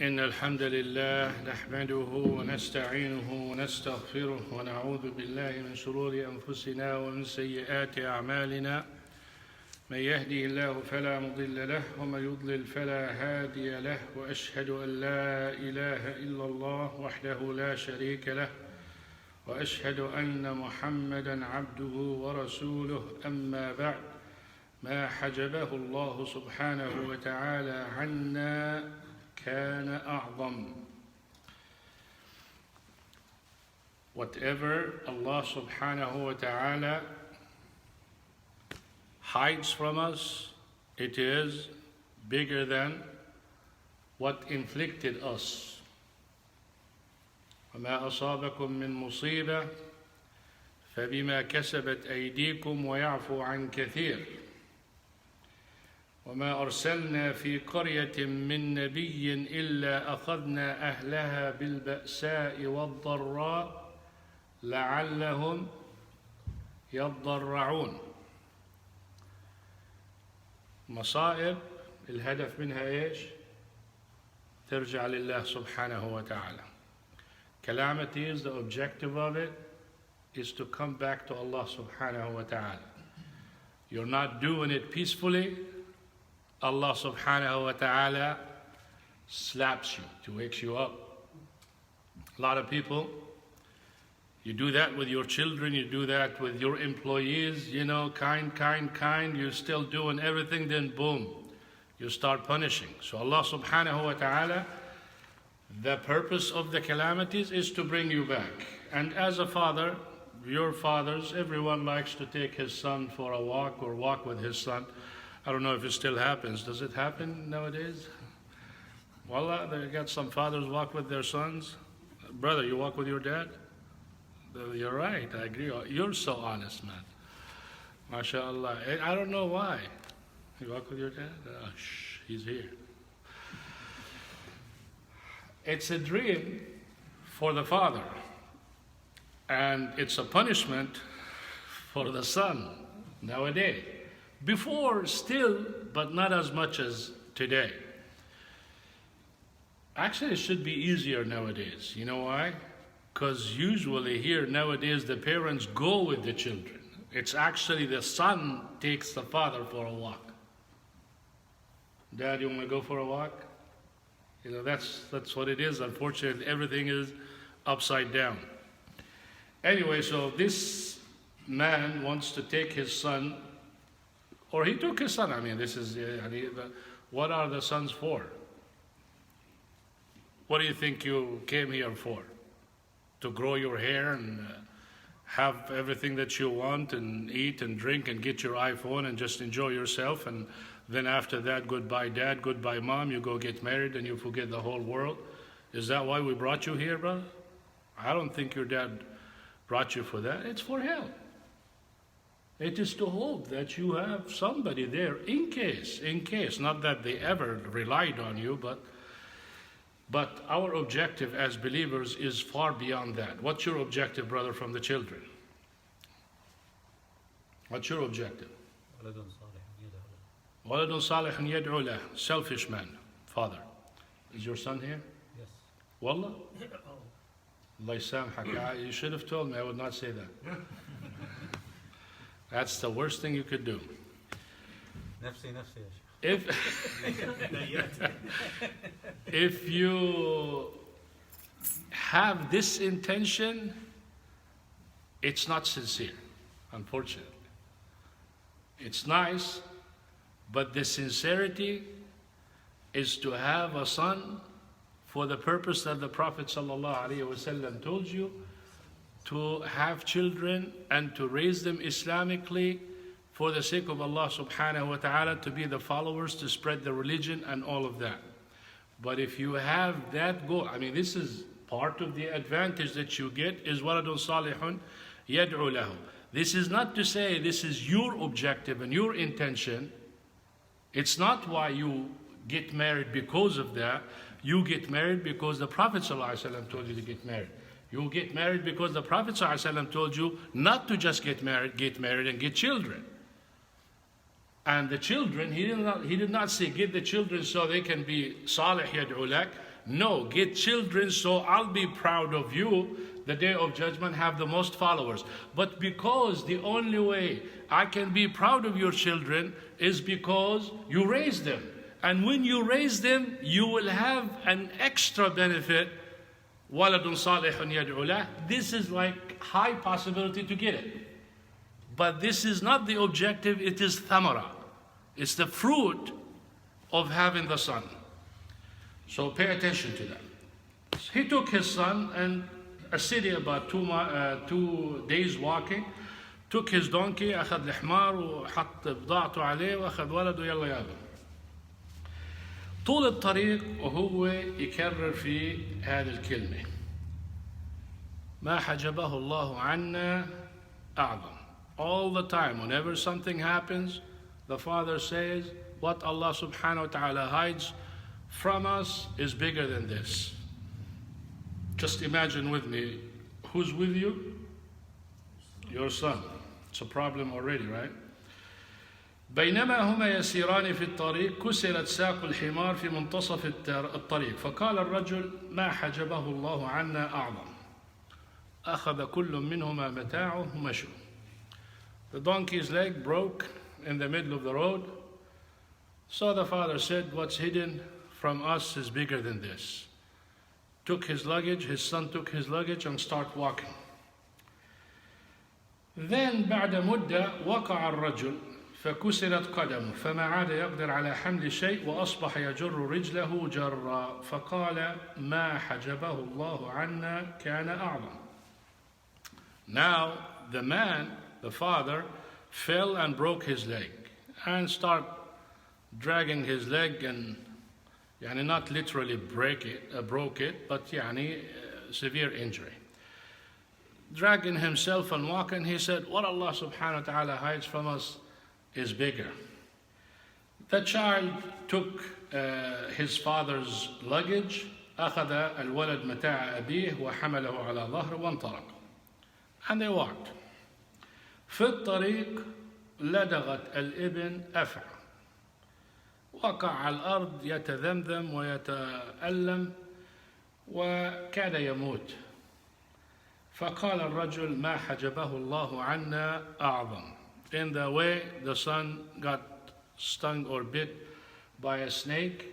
إن الحمد لله نحمده ونستعينه ونستغفره ونعوذ بالله من شرور أنفسنا ومن سيئات أعمالنا من يهده الله فلا مضل له ومن يضلل فلا هادي له وأشهد أن لا إله إلا الله وحده لا شريك له وأشهد أن محمدا عبده ورسوله أما بعد ما حجبه الله سبحانه وتعالى عنا كان أعظم. Whatever Allah subhanahu wa ta'ala hides from us, it is bigger than what inflicted us. وما أصابكم من مصيبة فبما كسبت أيديكم ويعفو عن كثير وما أرسلنا في قرية من نبي إلا أخذنا أهلها بالبأساء والضراء لعلهم يضرعون. مصائب الهدف منها إيش؟ ترجع لله سبحانه وتعالى. Calamities, the objective of it is to come back to Allah subhanahu wa ta'ala. You're not doing it peacefully, Allah subhanahu wa ta'ala slaps you to wake you up. A lot of people, you do that with your children, you do that with your employees, kind, you're still doing everything, then boom, you start punishing. So Allah subhanahu wa ta'ala, the purpose of the calamities is to bring you back. And as a father, your fathers, everyone likes to take his son for a walk or walk with his son. I don't know if it still happens. Does it happen nowadays? Wallah, they got some fathers walk with their sons. Brother, you walk with your dad? You're right, I agree. You're so honest, man. MashaAllah. I don't know why. You walk with your dad? Shh, he's here. It's a dream for the father. And it's a punishment for the son nowadays. Before, still, but not as much as today. Actually, it should be easier nowadays. You know why? Because usually here nowadays the parents go with the children. It's actually the son takes the father for a walk. Dad, you want to go for a walk? That's what it is. Unfortunately, everything is upside down. Anyway, so this man wants to take his son, or he took his son. I mean, this is, what are the sons for? What do you think you came here for? To grow your hair and have everything that you want and eat and drink and get your iPhone and just enjoy yourself, and then after that, goodbye dad, goodbye mom, you go get married and you forget the whole world? Is that why we brought you here, brother? I don't think your dad brought you for that. It's for hell. It is to hope that you have somebody there in case, not that they ever relied on you, but our objective as believers is far beyond that. What's your objective, brother, from the children? What's your objective? Waladun salihun yad'u lah. Selfish man, father. Is your son here? Yes. Wallah? Allah ysamhak. You should have told me, I would not say that. That's the worst thing you could do. If you have this intention, it's not sincere, unfortunately. It's nice, but the sincerity is to have a son for the purpose that the Prophet ﷺ told you, to have children and to raise them Islamically for the sake of Allah subhanahu wa ta'ala, to be the followers, to spread the religion and all of that. But if you have that goal, I mean, this is part of the advantage that you get, is waladun salihun yad'u lahu. This is not to say this is your objective and your intention. It's not why you get married because of that. You get married because the Prophet ﷺ told you to get married. You get married because the Prophet ﷺ told you not to just get married and get children. And the children, he did not say, get the children so they can be salih yad'u lak. No, get children so I'll be proud of you. The day of judgment, have the most followers. But because the only way I can be proud of your children is because you raise them. And when you raise them, you will have an extra benefit. وَلَدٌ صَالِحٌ يَدْعُو لَهُ. This is like high possibility to get it. But this is not the objective, it is thamara. It's the fruit of having the son. So pay attention to that. He took his son and a city about 2 days walking. took his donkey, أخذ الحمار وحط بضاعته عليه وأخذ ولده يلا يابا. طول الطريق وهو يكرر في هذه الكلمة ما حجبه الله عنا أعظم. All the time, whenever something happens, the father says, what Allah subhanahu wa ta'ala hides from us is bigger than this. Just imagine with me, who's with you? Your son. It's a problem already, right? بينما هما يسيران في الطريق كسرت ساق الحمار في منتصف الطريق فقال الرجل ما حجبه الله عنا أعظم. أخذ كل منهما متاعه ومشوا. The donkey's leg broke in the middle of the road. So the father said, what's hidden from us is bigger than this. Took his luggage, his son took his luggage and started walking. Then بعد مدة وقع الرجل فكسرت قدمه فما عاد يقدر على حمل شيء وأصبح يجر رجله جرا فقال ما حجبه الله عنا كان أعظم. Now the man, the father, fell and broke his leg and started dragging his leg and يعني not literally broke it, but يعني severe injury. Dragging himself and walking, he said, what Allah subhanahu wa ta'ala hides from us is bigger. The child took his father's luggage, أخذ الولد متاع أبيه وحمله على ظهره وانطلق. And they walked. في الطريق لدغت الابن أفعى. وقع على الأرض يتذمذم ويتألم وكاد يموت. فقال الرجل ما حجبه الله عنا أعظم. In the way, the son got stung or bit by a snake,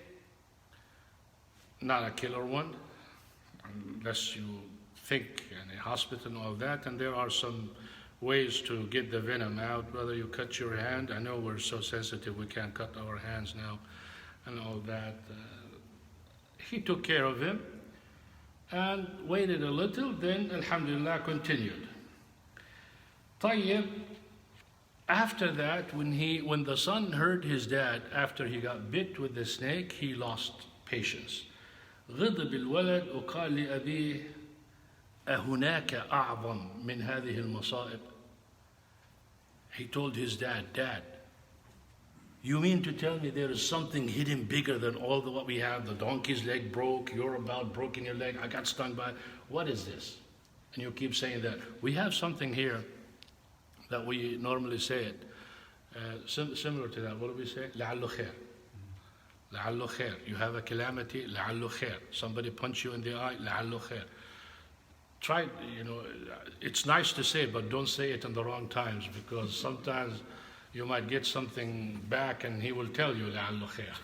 not a killer one, unless you think in a hospital and all that, and there are some ways to get the venom out, whether you cut your hand. I know we're so sensitive we can't cut our hands now and all that. He took care of him and waited a little, then alhamdulillah continued. طيب, after that, when the son heard his dad, after he got bit with the snake, he lost patience. غضب الولد وقال لأبيه أهناك أعظم من هذه المصائب. He told his dad, Dad, you mean to tell me there is something hidden bigger than all what we have? The donkey's leg broke, you're about broken your leg, I got stung by, what is this? And you keep saying that. We have something here that we normally say it. Similar to that, what do we say? لعله خير. لعله خير. You have a calamity, لعله خير. Somebody punch you in the eye, لعله خير. Try, it's nice to say, but don't say it in the wrong times, because sometimes you might get something back and he will tell you لعله خير.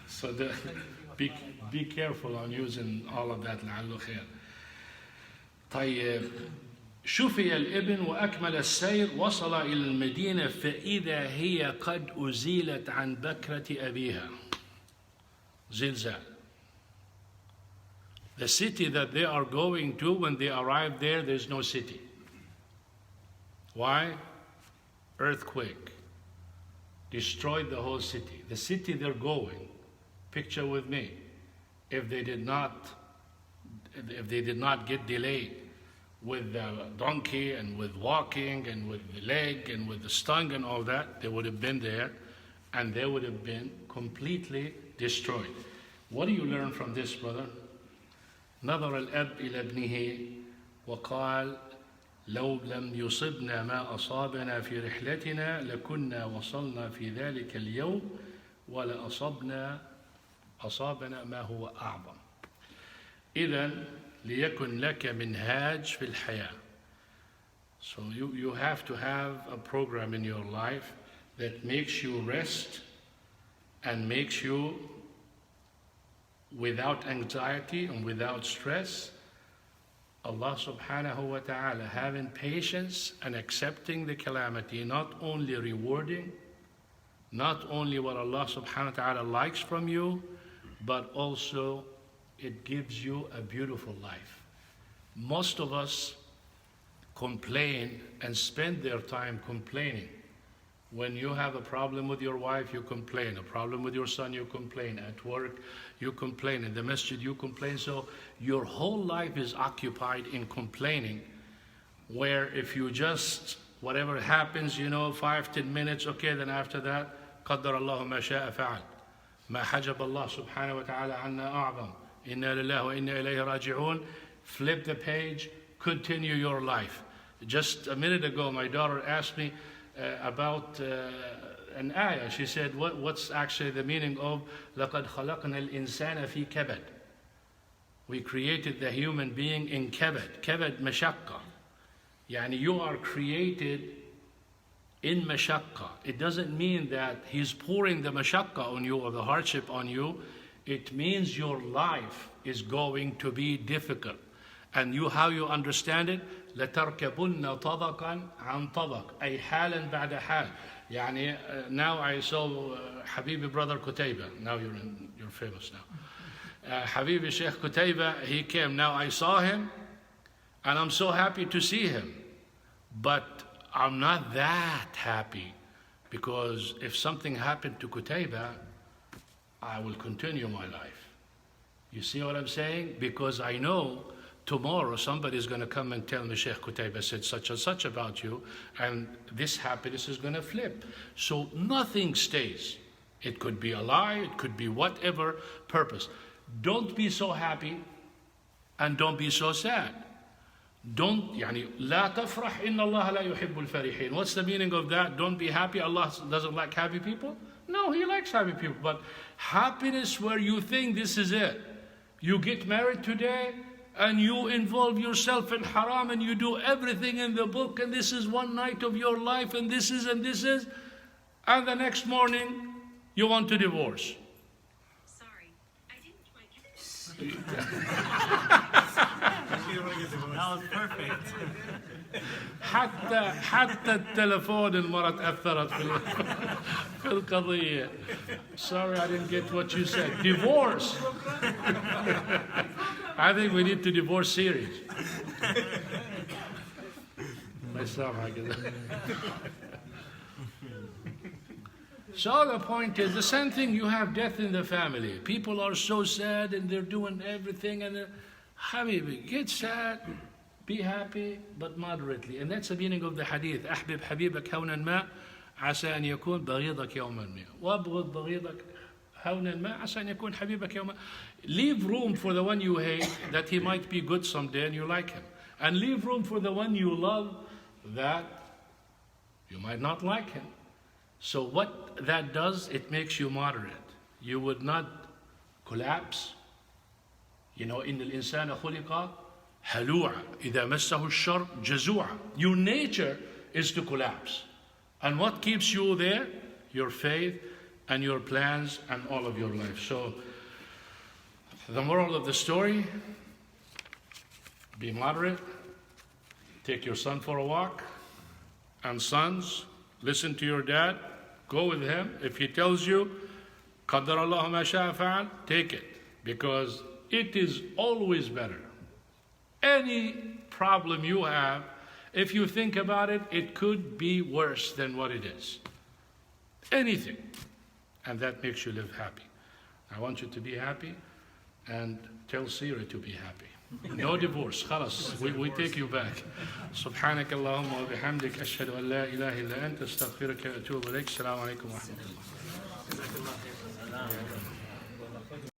So be careful on using all of that لعله خير. طيب, شفي الابن وأكمل السير وصل إلى المدينة فإذا هي قد أزيلت عن بكرة أبيها. زلزال. The city that they are going to, when they arrive there, there's no city. Why? Earthquake. Destroyed the whole city. The city they're going, picture with me, if they did not get delayed with the donkey and with walking and with the leg and with the stung and all that, they would have been there and they would have been completely destroyed. What do you learn from this, brother? نظر الأب إلى ابنه وقال لو لم يصبنا ما أصابنا في رحلتنا لكنا وصلنا في ذلك اليوم ولا أصبنا أصابنا ما هو أعظم. إذن ليكن لك منهاج في الحياة. So you have to have a program in your life that makes you rest and makes you without anxiety and without stress. Allah subhanahu wa ta'ala having patience and accepting the calamity, not only rewarding, not only what Allah subhanahu wa ta'ala likes from you, but also it gives you a beautiful life. Most of us complain and spend their time complaining. When you have a problem with your wife, you complain. A problem with your son, you complain. At work, you complain. In the masjid, you complain. So your whole life is occupied in complaining, where if you just, whatever happens, 5-10 minutes, okay, then after that, قدر الله ما شاء فعل. ما حجب الله سبحانه وتعالى عنا أعظم. إنا لله وإنا إليه راجعون. Flip the page, continue your life. Just a minute ago, my daughter asked me about an ayah. She said, what's actually the meaning of لَقَدْ خَلَقْنَا الْإِنسَانَ فِي كَبَدٍ? We created the human being in kabad. Kabad mashaqqa. Yani you are created in mashaqqa. It doesn't mean that he's pouring the mashaqqa on you or the hardship on you. It means your life is going to be difficult. And how you understand it? لَتَرْكَبُنَّ طَبَقًا عَنْ طَبَقٍ أي حالا بعد حال. يعني now I saw Habibi brother Qutayba. Now you're famous now. Habibi Sheikh Qutayba, he came. Now I saw him and I'm so happy to see him. But I'm not that happy, because if something happened to Qutayba, I will continue my life. You see what I'm saying? Because I know tomorrow somebody's going to come and tell me, Sheikh Qutayba said such and such about you, and this happiness is going to flip. So nothing stays. It could be a lie, it could be whatever purpose. Don't be so happy and don't be so sad. Don't, لا تفرح إن الله لا يحب الفرحين. What's the meaning of that? Don't be happy. Allah doesn't like happy people? No, He likes happy people. But happiness where you think this is it. You get married today and you involve yourself in haram and you do everything in the book, and this is one night of your life, and this is, and the next morning you want to divorce. Sorry, I didn't like it. That was perfect. حتى التلفون المرة تأثرت في القضية. Sorry, I didn't get what you said. Divorce. I think we need to divorce series. So the point is, the same thing, you have death in the family. People are so sad and they're doing everything, and Habibi, get sad, be happy, but moderately. And that's the meaning of the hadith. أحبب حبيبك هونا ما عسى أن يكون بغيضك يوما ما. وابغض بغيضك هونا ما عسى أن يكون حبيبك يوما. Leave room for the one you hate, that he might be good someday and you like him. And leave room for the one you love, that you might not like him. So what that does, it makes you moderate. You would not collapse. إن الإنسان خلق هلوعا إذا مسه الشر جزوعا. Your nature is to collapse. And what keeps you there? Your faith and your plans and all of your life. So the moral of the story, be moderate, take your son for a walk, and sons, listen to your dad, go with him. If he tells you, قدر الله ما شاء فعل, take it, because it is always better. Any problem you have, if you think about it, it could be worse than what it is. Anything. And that makes you live happy. I want you to be happy, and tell Siri to be happy. No divorce. خلاص. We take you back. سبحانك اللهم وبحمدك أشهد أن لا إله إلا أنت أستغفرك وأتوب إليك. السلام عليكم ورحمة الله.